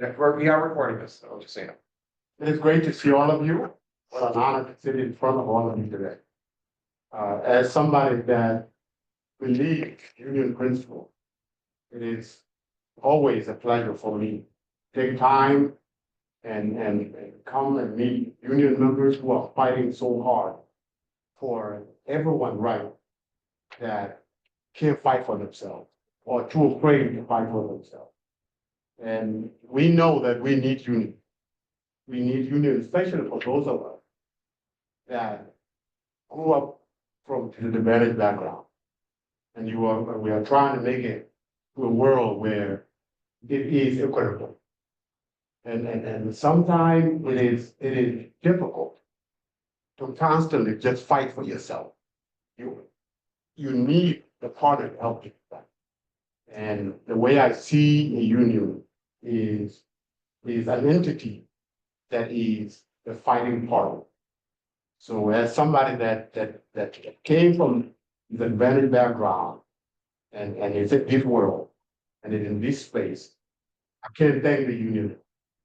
We are recording this, so just saying. It is great to see all of you. What an honor to sit in front of all of you today. As somebody that believes union principle, it is always a pleasure for me to take time and come and meet union members who are fighting so hard for everyone right that can't fight for themselves or too afraid to fight for themselves. And we know that we need union. We need union, especially for those of us that grew up from the disadvantaged background. And we are trying to make it to a world where it is equitable. And sometimes it is difficult to constantly just fight for yourself. You need the partner to help you with that. And the way I see a union is an entity that is the fighting party. So as somebody that came from the advantaged background and is in this world and is in this space, I can't thank the union.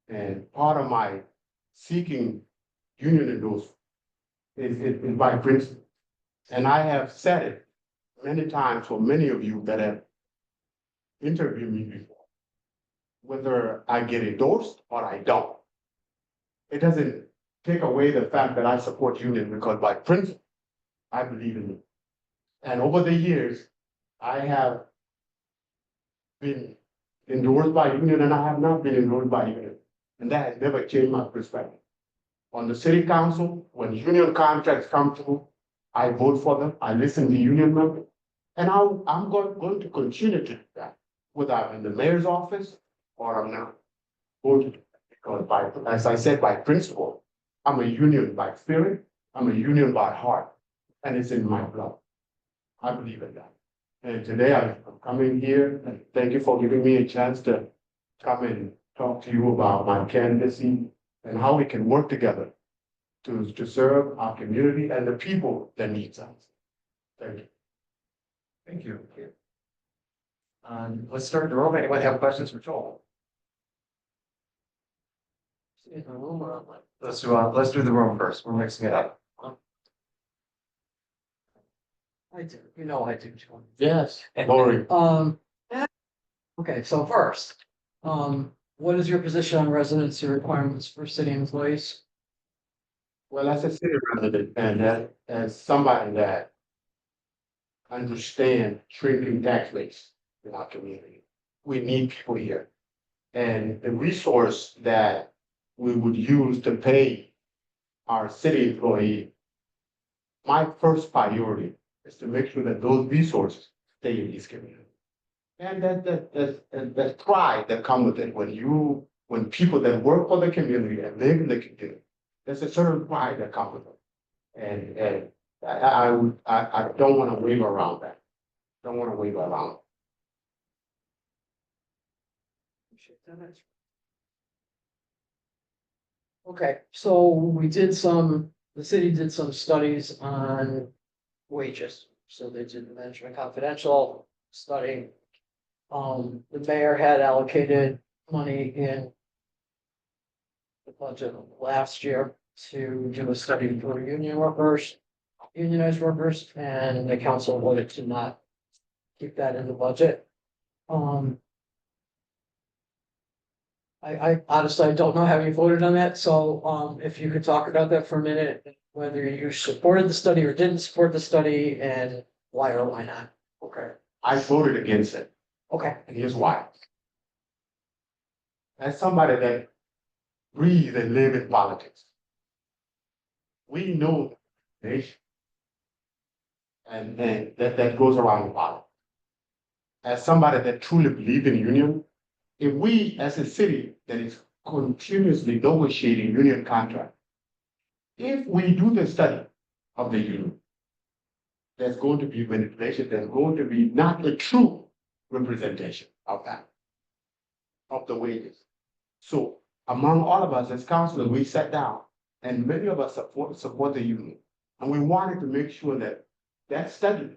And part of my seeking union endorsement is by principle. And I have said it many times for many of you that have interviewed me before. Whether I get endorsed or I don't, it doesn't take away the fact that I support union, because by principle, I believe in it. And over the years, I have been endorsed by union and I have not been endorsed by union. And that has never changed my perspective. On the city council, when union contracts come through, I vote for them, I listen to union members, and I'm going to continue to do that, whether I'm in the mayor's office or I'm not. Because as I said, by principle, I'm a union by spirit, I'm a union by heart, and it's in my blood. I believe in that. And today I'm coming here, and thank you for giving me a chance to come and talk to you about my candidacy and how we can work together to serve our community and the people that needs us. Thank you. Thank you. Let's start the room. Anyone have questions for Chol? Let's do the room first. We're mixing it up. I do, I do, John. Yes. Lori. Okay, so first, what is your position on residency requirements for city employees? Well, as a city resident and as somebody that understands shrinking tax base in our community, we need people here. And the resource that we would use to pay our city employee, my first priority is to make sure that those resources stay in this community. And that pride that comes with it when people that work for the community and live in the community, there's a certain pride that comes with it. And I don't want to waver around that. Don't want to waver around. Okay, so the city did some studies on wages. So they did the Management Confidential study. The mayor had allocated money in the budget last year to do a study for unionized workers, and the council voted to not keep that in the budget. I honestly, I don't know how you voted on that, so if you could talk about that for a minute, whether you supported the study or didn't support the study, and why or why not. Okay, I voted against it. Okay. And here's why. As somebody that breathes and lives in politics, we know the nation and that goes around the politics. As somebody that truly believes in union, if we as a city that is continuously negotiating union contract, if we do the study of the union, there's going to be manipulation, there's going to be not a true representation of that, of the wages. So among all of us as councilors, we sat down and many of us support the union. And we wanted to make sure that study,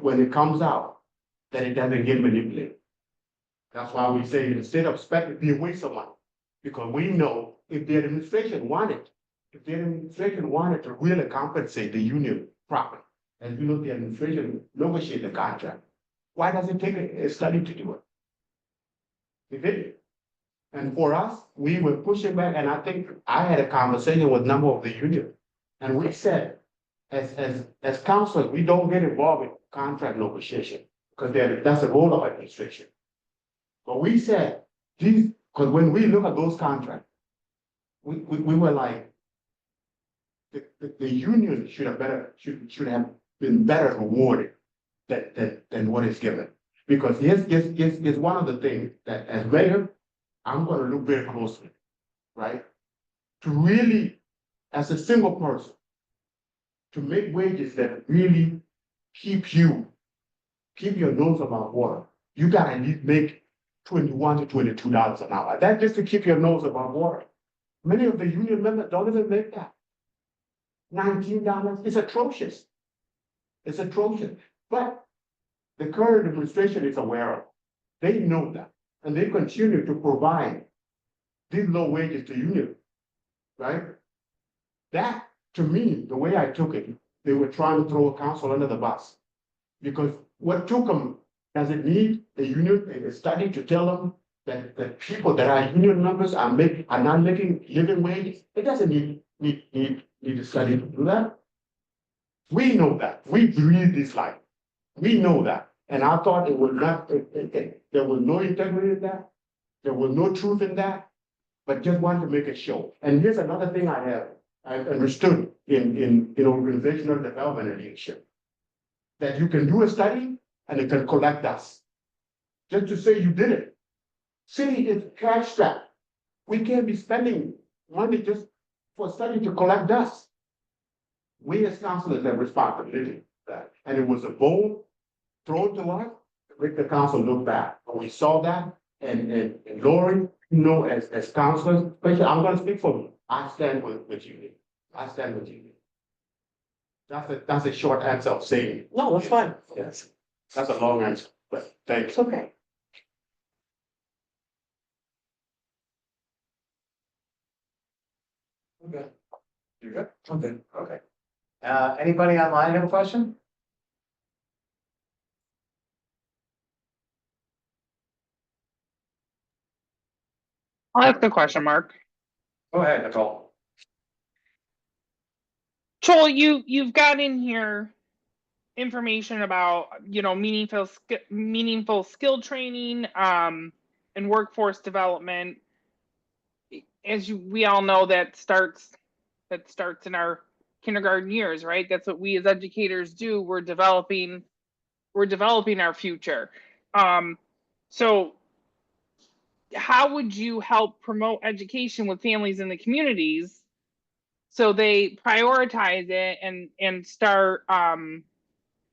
when it comes out, that it doesn't get manipulated. That's why we say instead of spending, be a waste of money. Because we know if the administration wanted to really compensate the union properly, and we know the administration negotiate the contract, why does it take a study to do it? It didn't. And for us, we were pushing back, and I think I had a conversation with a number of the union. And we said, as counselors, we don't get involved in contract negotiation, because that's the role of administration. But we said, because when we look at those contracts, we were like, the union should have been better rewarded than what is given. Because here's one of the things that as mayor, I'm gonna look very closely, right? To really, as a single person, to make wages that really keep your nose above water, you gotta at least make $21 to $22 an hour. That's just to keep your nose above water. Many of the union members don't even make that. $19 is atrocious. It's atrocious. But the current administration is aware of it. They know that. And they continue to provide these low wages to unions, right? That, to me, the way I took it, they were trying to throw a council under the bus. Because what took them, does it need a union, a study to tell them that people that are union members are not making living wages? It doesn't need a study to do that. We know that. We breathe this life. We know that. And I thought it would not, there was no integrity in that. There was no truth in that, but just wanted to make a show. And here's another thing I understood in organizational development and leadership. That you can do a study and it can collect dust. Just to say you did it. City is cash strapped. We can't be spending money just for a study to collect dust. We as councilors have responsibility for that. And it was a bold thrown to us to make the council look back. But we saw that, and Lori, as councilors, especially, I'm gonna speak for you. I stand with you. I stand with you. That's a short answer of saying. No, that's fine. Yes. That's a long answer, but thanks. It's okay. Okay. You good? Okay. Okay. Anybody online have a question? I'll ask the question, Mark. Go ahead, Nicole. Chol, you've got in here information about meaningful skill training and workforce development. As we all know, that starts in our kindergarten years, right? That's what we as educators do. We're developing our future. So how would you help promote education with families in the communities so they prioritize it and start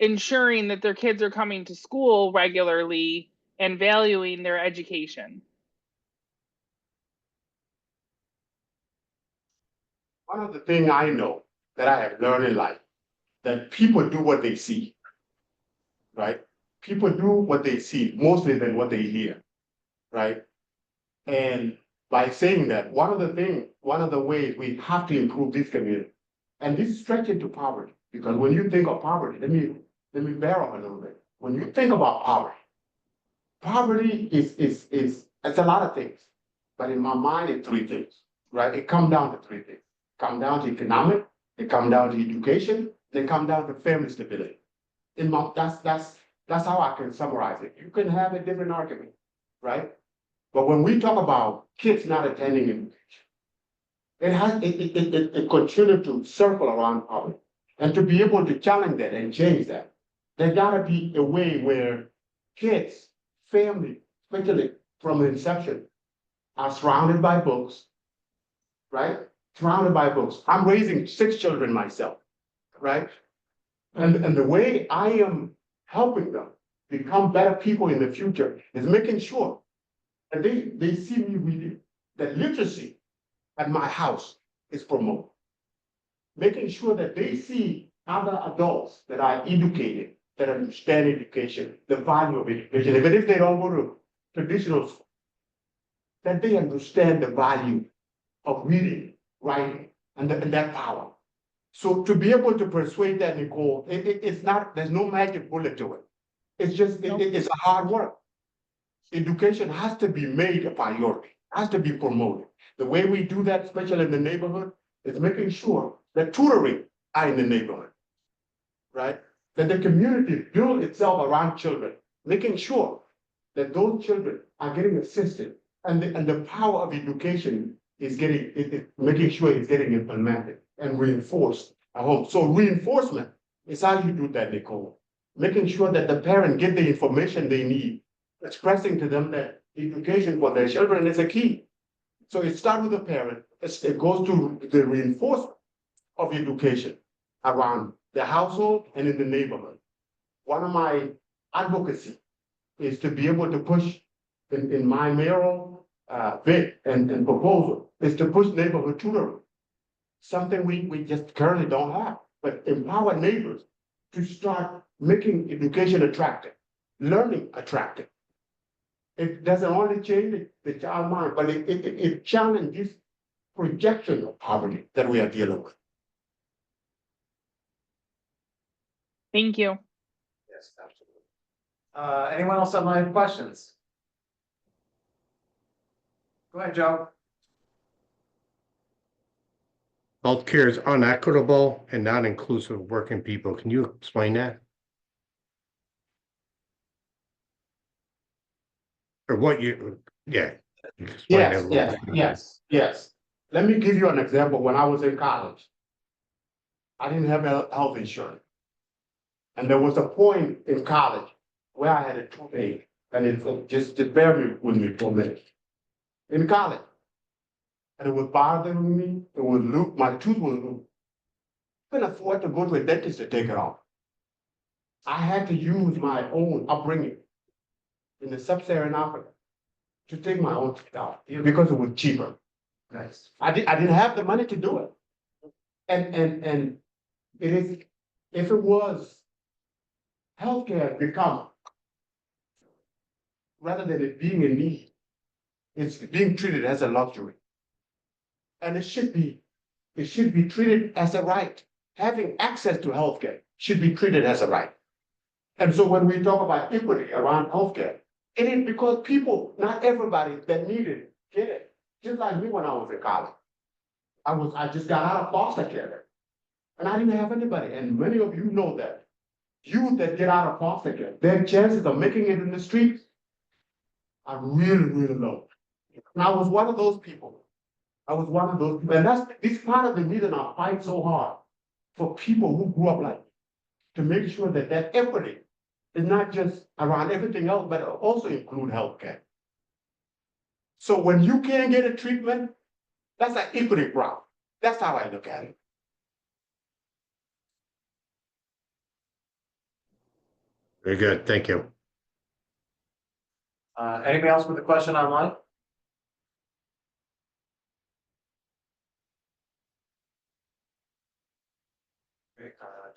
ensuring that their kids are coming to school regularly and valuing their education? One of the things I know that I have learned in life, that people do what they see, right? People do what they see mostly than what they hear, right? And by saying that, one of the ways we have to improve this community, and this stretches to poverty, because when you think of poverty, let me bear up a little bit. When you think about poverty is it's a lot of things, but in my mind, it's three things, right? It comes down to three things. It comes down to economic, it comes down to education, it comes down to family stability. That's how I can summarize it. You can have a different argument, right? But when we talk about kids not attending education, it continues to circle around poverty. And to be able to challenge that and change that, there gotta be a way where kids, family, especially from the inception, are surrounded by books, right? Surrounded by books. I'm raising 6 children myself, right? And the way I am helping them become better people in the future is making sure that they see me reading, that literacy at my house is promoted. Making sure that they see other adults that are educated, that understand education, the value of education, even if they don't go to traditional school. that they understand the value of reading, writing, and that power. So to be able to persuade that, Nicole, it's not, there's no magic bullet to it. It's just, it's a hard work. Education has to be made a priority, has to be promoted. The way we do that, especially in the neighborhood, is making sure that tutoring are in the neighborhood, right? That the community build itself around children, making sure that those children are getting assisted, and the power of education is making sure it's getting implemented and reinforced at home. So reinforcement is how you do that, Nicole. Making sure that the parent get the information they need, expressing to them that education for their children is a key. So it starts with the parent, it goes to the reinforcement of education around the household and in the neighborhood. One of my advocacy is to be able to push in my mayoral bid and proposal is to push neighborhood tutoring. Something we just currently don't have, but empower neighbors to start making education attractive, learning attractive. It doesn't only change the child mind, but it challenges projection of poverty that we are dealing with. Thank you. Yes, absolutely. Anyone else online have questions? Go ahead, Joe. Healthcare is unequitable and not inclusive of working people. Can you explain that? Or what you, yeah. Explain that a little bit. Yes. Let me give you an example. When I was in college, I didn't have health insurance. And there was a point in college where I had a toothache, and it just bear with me for a minute. In college, and it was bothering me, it would loop, my tooth was loop. I couldn't afford to go to a dentist to take it off. I had to use my own upbringing in the sub-Saharan Africa to take my own teeth out because it was cheaper. Nice. I didn't have the money to do it. And it is, if it was healthcare become, rather than it being a need, it's being treated as a luxury. And it should be treated as a right. Having access to healthcare should be treated as a right. And so when we talk about equity around healthcare, it is because people, not everybody that need it, get it. Just like me when I was in college. I just got out of foster care. And I didn't have anybody. And many of you know that. Youth that get out of foster care, their chances of making it in the streets are really, really low. And I was one of those people. And this part of the reason I fight so hard for people who grew up like me, to make sure that equity is not just around everything else, but also include healthcare. So when you can't get a treatment, that's an equity problem. That's how I look at it. Very good. Thank you. Anybody else with a question online?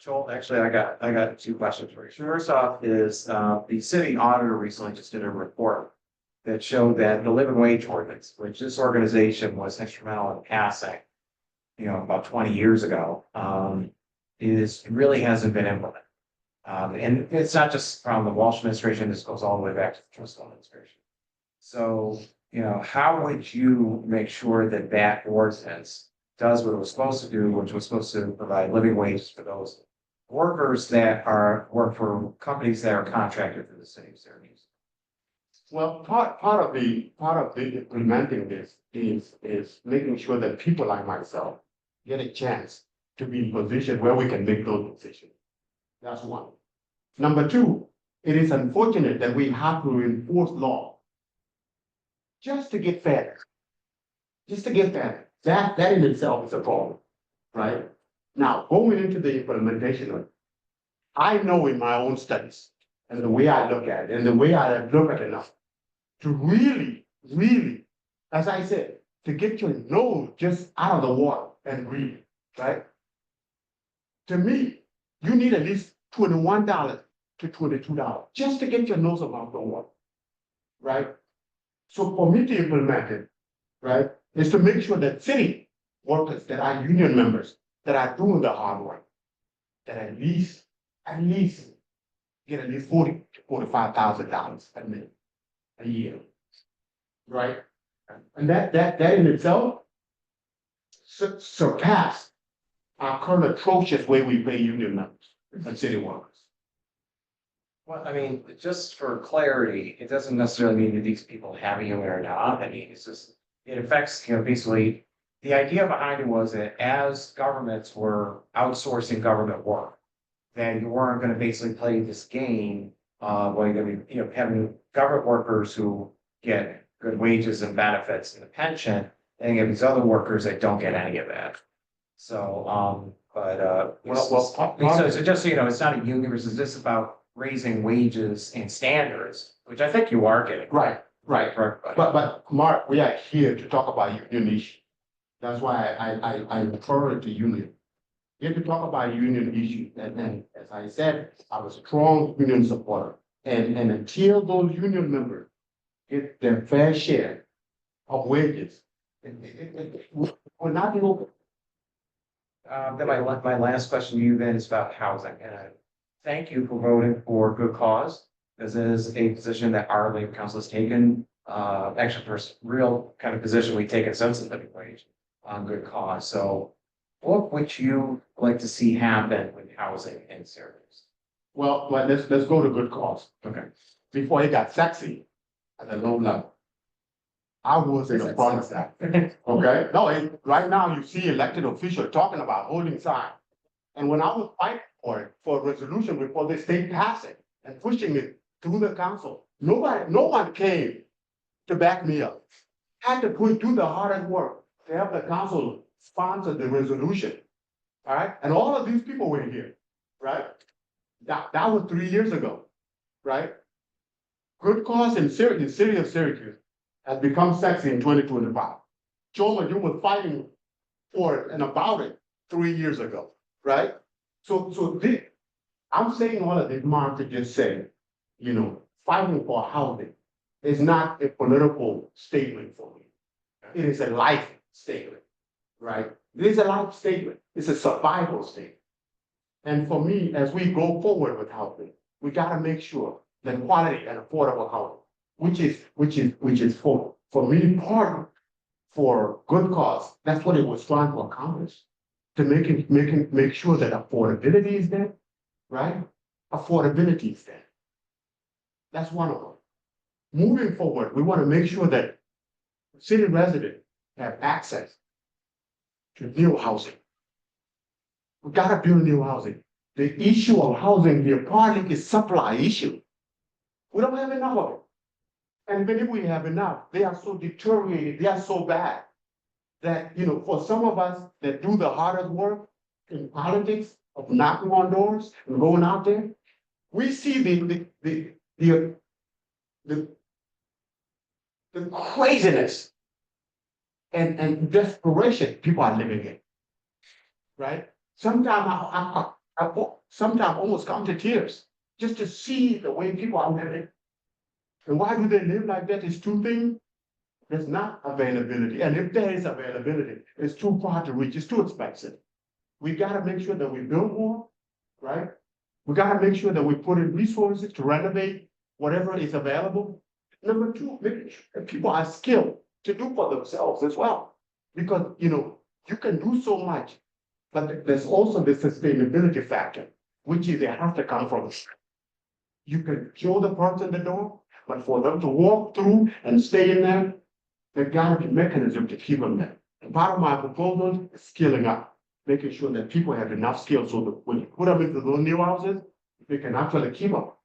Chol, actually, I got two questions for you. First off is, the city auditor recently just did a report that showed that the living wage ordinance, which this organization was instrumental in passing, about 20 years ago, really hasn't been implemented. And it's not just from the Walsh administration, this goes all the way back to the Driscoll administration. So, how would you make sure that that ordinance does what it was supposed to do, which was supposed to provide living wages for those workers that work for companies that are contracted through the city of Syracuse? Well, part of the implementing this is making sure that people like myself get a chance to be in position where we can make those decisions. That's one. Number two, it is unfortunate that we have to enforce law just to get fairness. Just to get fairness. That in itself is a problem, right? Now, going into the implementation of it, I know in my own studies and the way I look at it and the way I look at it now, to really, as I said, to get your nose just out of the water and breathe, right? To me, you need at least $21 to $22 just to get your nose above the water, right? So for me to implement it, right, is to make sure that city workers that are union members, that are doing the hard work, that at least get at least $40,000 to $45,000 a year. Right? And that in itself surpass our current atrocious way we pay union members and city workers. Well, I mean, just for clarity, it doesn't necessarily mean that these people have a union or not. I mean, it's just, it affects, basically, the idea behind it was that as governments were outsourcing government work, then you weren't gonna basically play this game, where you're gonna be, having government workers who get good wages and benefits and a pension, and you have these other workers that don't get any of that. So, so just so you know, it's not a union versus this about raising wages and standards, which I think you are getting. Right. For everybody. But Mark, we are here to talk about union issue. That's why I refer to union. Here to talk about union issue, and as I said, I'm a strong union supporter. And until those union members get their fair share of wages, we're not be open. Then my last question to you then is about housing, and thank you for voting for good cause. This is a position that our labor council has taken, actually first real kind of position we've taken since the living wage on good cause. So what would you like to see happen with housing in Syracuse? Well, let's go to good cause. Okay. Before it got sexy at the low level, I was in the front of that. Okay, no, right now you see elected officials talking about holding sign. And when I was fighting for a resolution before the state passed it and pushing it through the council, no one came to back me up. Had to do the hardest work to help the council sponsor the resolution. All right, and all of these people were here, right? That was 3 years ago, right? Good cause in the city of Syracuse has become sexy in 2025. Chol Majok was fighting for it and about it 3 years ago, right? I'm saying all of this, Mark, to just say, fighting for housing is not a political statement for me. It is a life statement, right? It is a life statement. It's a survival statement. And for me, as we go forward with housing, we got to make sure that quality and affordable housing, which is for me part for good cause. That's what it was trying to accomplish, to make sure that affordability is there, right? Affordability is there. That's one of them. Moving forward, we want to make sure that city residents have access to new housing. We gotta build new housing. The issue of housing here partly is supply issue. We don't have enough of it. And even if we have enough, they are so deteriorated, they are so bad that, for some of us that do the hardest work in politics of knocking on doors and going out there, we see the craziness and desperation people are living in, right? Sometimes I sometimes almost come to tears just to see the way people are living. And why do they live like that? It's two things. There's not availability. And if there is availability, it's too far to reach. It's too expensive. We gotta make sure that we build more, right? We gotta make sure that we put in resources to renovate whatever is available. Number two, making sure that people are skilled to do for themselves as well. Because, you can do so much, but there's also the sustainability factor, which is they have to come from. You can show the person the door, but for them to walk through and stay in there, there gotta be mechanism to keep them there. And part of my proposal is skilling up, making sure that people have enough skills so that when you put them into those new houses, they can actually keep up.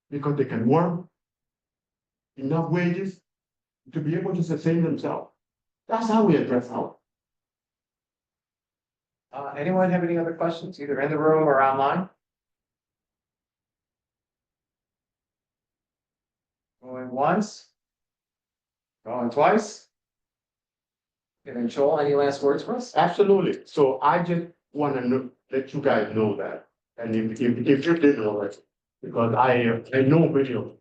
Because they can work enough wages to be able to sustain themselves. That's how we address housing. Anyone have any other questions, either in the room or online? Going once? Going twice? And then Joel, any last words for us? Absolutely. So I just want to let you guys know that. And if you didn't already, because I know video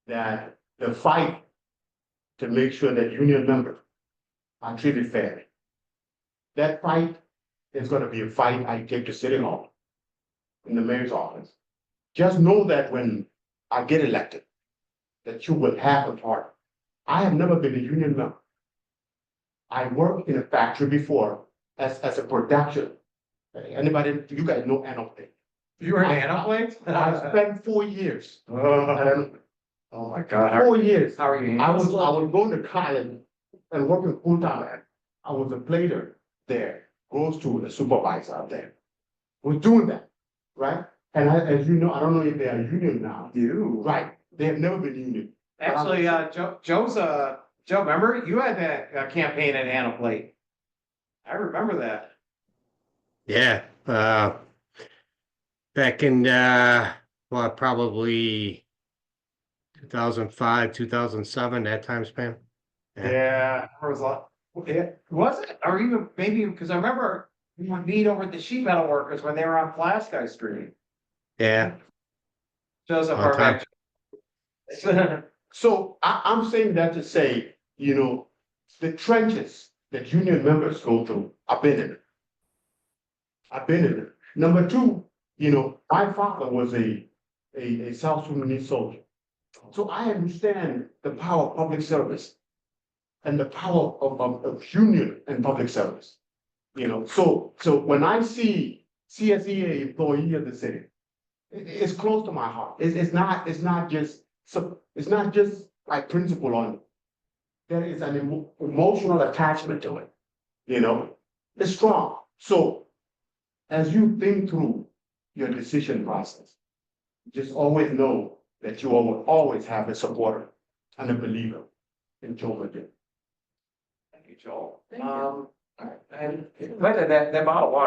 that the fight to make sure that union members are treated fairly. That fight is gonna be a fight I take to City Hall, in the mayor's office. Just know that when I get elected, that you will have a part. I have never been a union member. I worked in a factory before as a production. Anybody, you guys know Anoplex? You were in Anaplex? I spent 4 years. And Oh my God. How 4 years. are you? I was going to college and working full time. I was a plater there, goes to a supervisor out there. Was doing that, right? And as you know, I don't know if they are union now. You. Right, they have never been union. Actually, Joe, remember you had that campaign at Anaplex? I remember that. Yeah, back in, probably 2005, 2007, that time span. Yeah, there was a lot. Was it? Or even maybe, because I remember we would meet over at the sheet metal workers when they were on Plasky Street. Yeah, Shows up Long our time. back. So I'm saying that to say, the trenches that union members go through, I've been in it. I've been in it. Number two, my father was a South Sudanese soldier. So I understand the power of public service and the power of union and public service. So when I see CSEA employee of the city, it's close to my heart. It's not just like principle on it. There is an emotional attachment to it. It's strong. So as you think through your decision process, just always know that you will always have a supporter and a believer in Chol Majok. Thank you, Joel. Thank you. All right, and that bottle of water.